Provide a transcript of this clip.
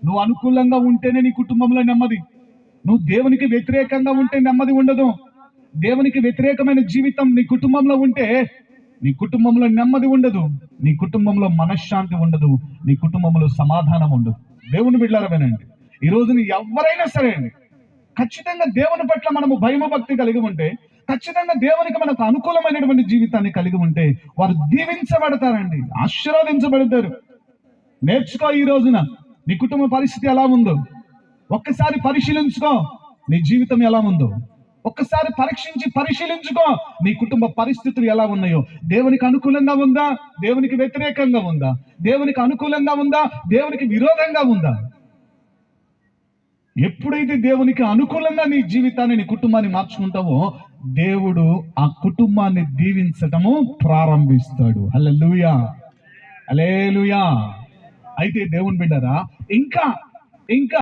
నువ్వు అనుకూలంగా ఉంటేనే నీ కుటుంబంలో నెమ్మది. నువ్వు దేవునికి వ్యతిరేకంగా ఉంటే నెమ్మది ఉండదు. దేవునికి వ్యతిరేకమైన జీవితం నీ కుటుంబంలో ఉంటే నీ కుటుంబంలో నెమ్మది ఉండదు, నీ కుటుంబంలో మనశ్శాంతి ఉండదు, నీ కుటుంబంలో సమాధానం ఉండదు. దేవుని బిడ్డలారా వినండి, ఈ రోజున ఎవరైనా సరే అండి, ఖచ్చితంగా దేవుని పట్ల మనము భయము భక్తి కలిగి ఉంటే, ఖచ్చితంగా దేవునికి మనకు అనుకూలమైనటువంటి జీవితాన్ని కలిగి ఉంటే వారు దీవించబడతారండి, ఆశీర్వదించబడతారు. నేర్చుకో. ఈ రోజున నీ కుటుంబ పరిస్థితి ఎలా ఉందో ఒక్కసారి పరిశీలించుకో. నీ జీవితం ఎలా ఉందో ఒక్కసారి పరిశీలించుకో. నీ కుటుంబ పరిస్థితులు ఎలా ఉన్నాయో, దేవునికి అనుకూలంగా ఉందా, దేవునికి వ్యతిరేకంగా ఉందా, దేవునికి అనుకూలంగా ఉందా, దేవునికి విరోధంగా ఉందా? ఎప్పుడైతే దేవునికి అనుకూలంగా నీ జీవితాన్ని, నీ కుటుంబాన్ని మార్చుకుంటావో, దేవుడు ఆ కుటుంబాన్ని దీవించటము ప్రారంభిస్తాడు. హల్లెలూయా, హల్లెలూయా. అయితే దేవుని బిడ్డరా, ఇంకా ఇంకా